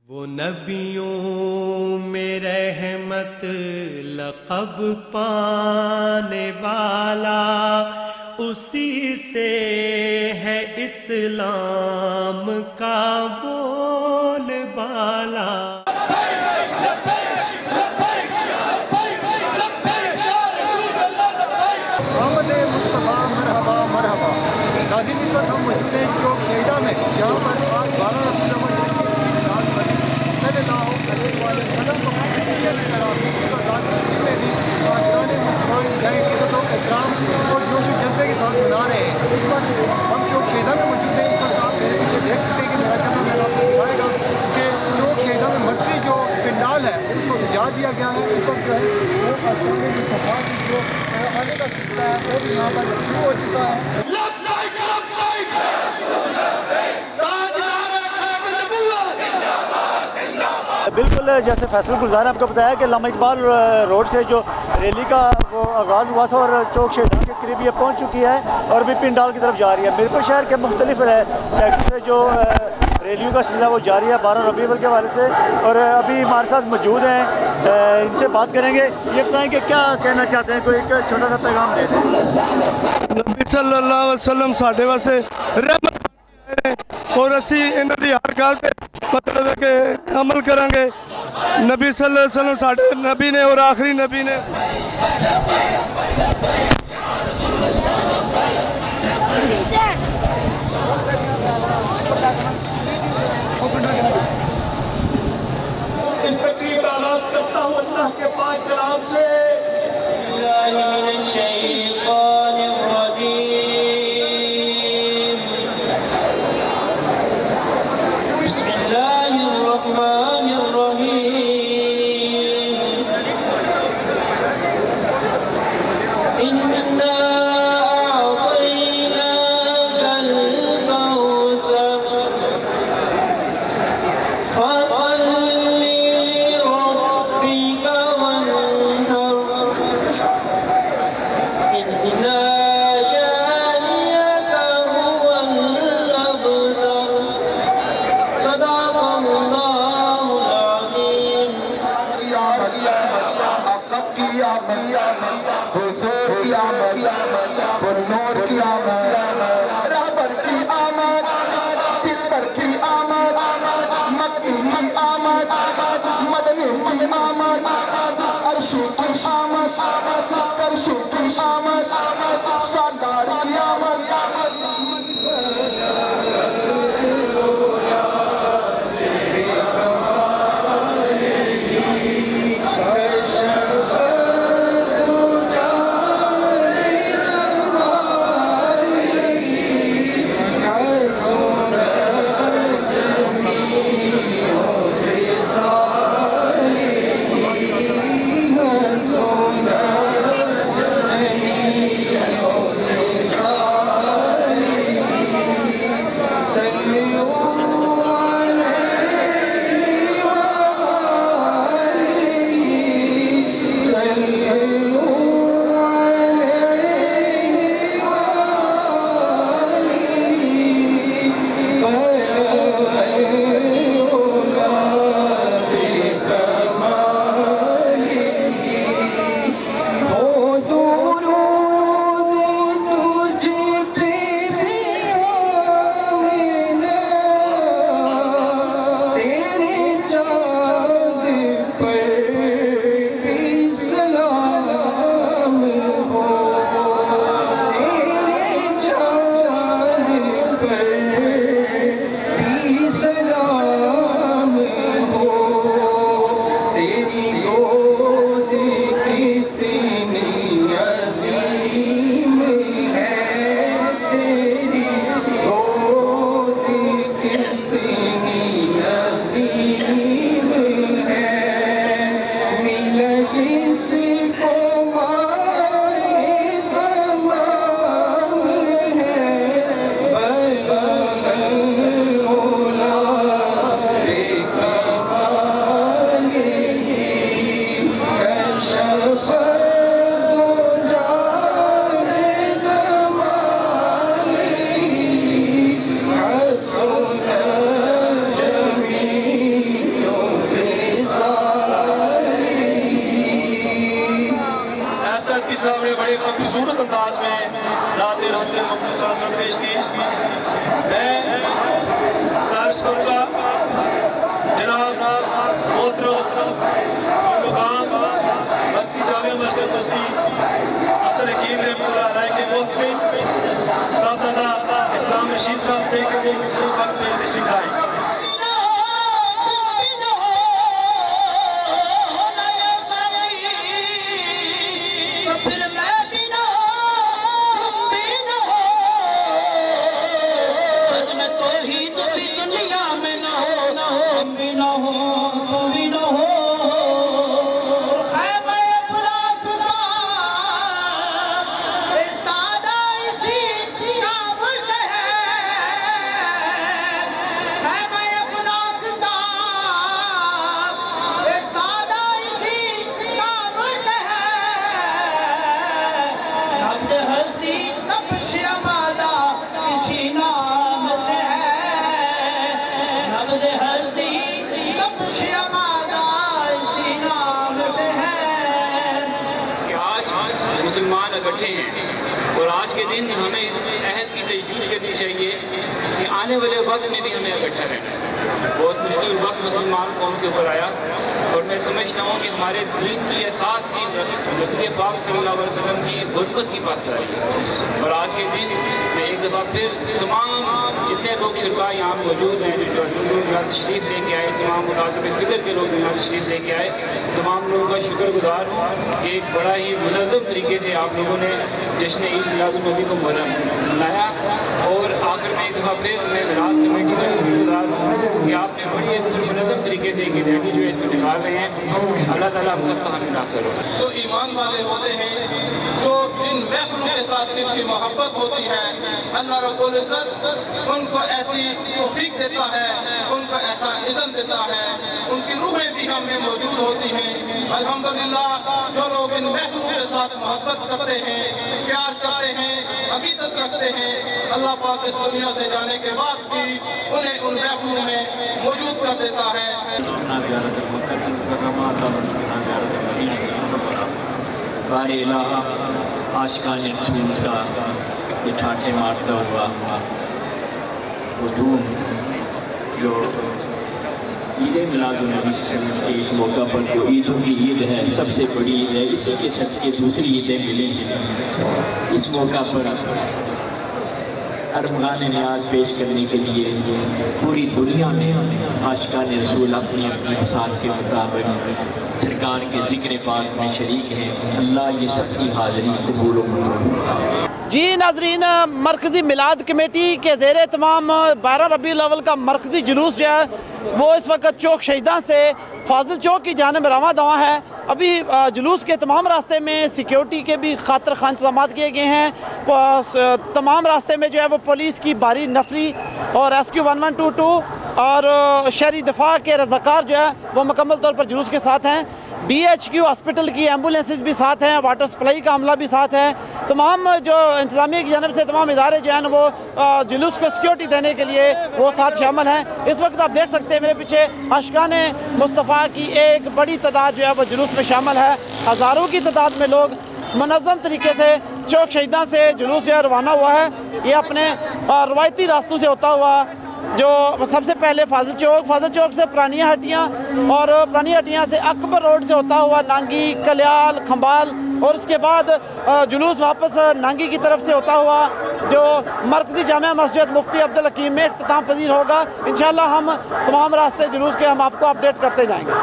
وہ نبیوں میں رحمت لقب پانے والا، اسی سے ہے اسلام کا بول بالا۔ محمد مصطفیٰ مرحبا مرحبا۔ ناظرین، اس وقت ہم موجود ہیں چوک شہیدہ میں، جہاں پر آج 12 ربیع الاول صلی اللہ علیہ وسلم کو آشیان مصطفیٰ جائیں عزت و احترام اور جوش و جذبے کے ساتھ منا رہے ہیں۔ اس وقت ہم چوک شہیدہ میں موجود ہیں۔ اس وقت آپ میرے پیچھے دیکھ سکتے ہیں کہ میرا کیمرہ مین آپ کو دکھائے گا کہ چوک شہیدہ میں مرکزی جو پنڈال ہے اس کو سجا دیا گیا ہے۔ اس وقت جو ہے وہ آشیان مصطفیٰ کی جو آنے کا سلسلہ ہے وہ بھی یہاں پر شروع ہو چکا ہے۔ بالکل جیسے فیصل گلزار نے آپ کو بتایا کہ علامہ اقبال روڈ سے جو ریلی کا وہ آغاز ہوا تھا اور چوک شہیدان کے قریب یہ پہنچ چکی ہے اور بھی پنڈال کی طرف جا رہی ہے۔ میرپور شہر کے مختلف سیکٹر سے جو ریلیوں کا سلسلہ وہ جاری ہے 12 ربیع الاول کے حوالے سے، اور ابھی ہمارے ساتھ موجود ہیں، ان سے بات کریں گے۔ یہ بتائیں کہ کیا کہنا چاہتے ہیں، کوئی ایک چھوٹا سا پیغام دے دیں۔ نبی صلی اللہ علیہ وسلم ساڈے واسطے رحمت ہے اور اسی انہاں دی ہر گل تے مطلب ہے کہ عمل کریں گے۔ نبی صلی اللہ علیہ وسلم ساڈے نبی نے اور آخری نبی نے۔ اس تقریب کا آغاز کرتا ہوں اللہ کے پاک کلام سے۔ الشیطان الرجیم، بسم اللہ الرحمن الرحیم، انا اعطیناک الکوثر فصل لربک وانحر، انا شانئک هو الابتر، صدق اللہ العظیم۔ حضور کی آمد، نور کی آمد، رہبر کی آمد، دلبر کی آمد، مکی کی آمد، مدنی کی آمد، عرشی کی آمد، کرشی کی آمد، سالار کی آمد۔ रशीद साहब से कि वो मित्रों वक्त में तशरीफ लाए। मुसलमान इकट्ठे हैं और आज के दिन हमें इस अहद की तजदीद करनी चाहिए कि आने वाले वक्त में भी हमें इकट्ठा रहना है। बहुत मुश्किल वक्त मुसलमान कौम के ऊपर आया और मैं समझता हूँ कि हमारे दीन की एहसास ही नबी पाक सल्लल्लाहु अलैहि वसल्लम की गुरबत की पासदारी है। और आज के दिन मैं एक दफ़ा फिर तमाम जितने लोग शुरा यहाँ मौजूद हैं, जो यहाँ तशरीफ़ लेके आए, तमाम मुताबिक फ़िक्र के लोग यहाँ तशरीफ़ लेके आए, तमाम लोगों का शुक्रगुजार हूँ कि एक बड़ा ही मुनज़्ज़म तरीके से आप लोगों ने जश्न ईद मिलादुन्नबी को मनाया। और आखिर में एक दफ़ा फिर मैं मिलाद कमेटी का शुक्रगुजार हूँ कि आपने बड़ी एक मुनज़्ज़म तरीके से एक रैली जो है इसको निकाल रहे हैं। अल्लाह ताला हम सबका हमें नासर हो। जो ईमान वाले होते हैं, जो जिन महफिलों के साथ जिनकी मोहब्बत होती है, अल्लाह रब्बुल इज़्ज़त उनको ऐसी तौफीक देता है, उनको ऐसा इज़्ज़त देता है, उनकी रूहें भी हमें मौजूद होती हैं। अल्हम्दुलिल्लाह जो लोग इन महफिलों के साथ मोहब्बत करते हैं, प्यार करते हैं, अकीदत रखते हैं, अल्लाह पाक इस दुनिया से जाने के बाद भी उन्हें उन महफिलों में मौजूद कर देता है। बारे इलाहा आशिकान रसूल का ये ठाठे मारता हुआ हुजूम जो ईद मिलादुन्नबी के इस मौका पर जो ईदों की ईद है, सबसे बड़ी ईद है, इसी के सदके दूसरी ईदें मिली हैं। इस मौका पर अरमान नियाज पेश करने के लिए पूरी दुनिया में आशिकान रसूल अपनी अपनी पसंद के मुताबिक सरकार के जिक्र पाक में शरीक हैं। अल्लाह ये सबकी हाज़िरी कबूल फरमाए। जी नाज़रीन, मरकज़ी मिलाद कमेटी के ज़ेरे तमाम 12 रबीउल अव्वल का मरकज़ी जुलूस जो है वो इस वक्त चौक शहीदां से फाजिल चौक की जानिब रवां दवा है। अभी जुलूस के तमाम रास्ते में सिक्योरिटी के भी खातिर खान इंतजाम किए गए हैं। तमाम रास्ते में जो है वो पुलिस की भारी नफरी और रेस्क्यू 1122 और शहरी दफा के रज़ाकार जो है वो मुकम्मल तौर पर जुलूस के साथ हैं। DHQ हॉस्पिटल की एम्बुलेंसेज भी साथ हैं, वाटर सप्लाई का अमला भी साथ है। तमाम जो इंतज़ामिया की जानब से तमाम इदारे जो हैं वो जुलूस को सिक्योरिटी देने के लिए वो साथ शामिल हैं। इस वक्त आप देख सकते हैं मेरे पीछे आशिकान मुस्तफ़ा की एक बड़ी तादाद जो है वो जुलूस में शामिल है। हज़ारों की तादाद में लोग मुनज़्ज़म तरीके से चौक शहीदां से जुलूस जो है रवाना हुआ है। ये अपने रवायती रास्तों से होता हुआ जो सबसे पहले फाजिल चौक से पुरानिया हट्टियाँ और पुरानी हट्टियाँ से अकबर रोड से होता हुआ नांगी, कल्याल, खंबाल और उसके बाद जुलूस वापस नांगी की तरफ से होता हुआ जो मरकज़ी जामिया मस्जिद मुफ्ती अब्दुल हकीम में इख्तिताम पजीर होगा। इंशाअल्लाह हम तमाम रास्ते जुलूस के हम आपको अपडेट करते जाएंगे।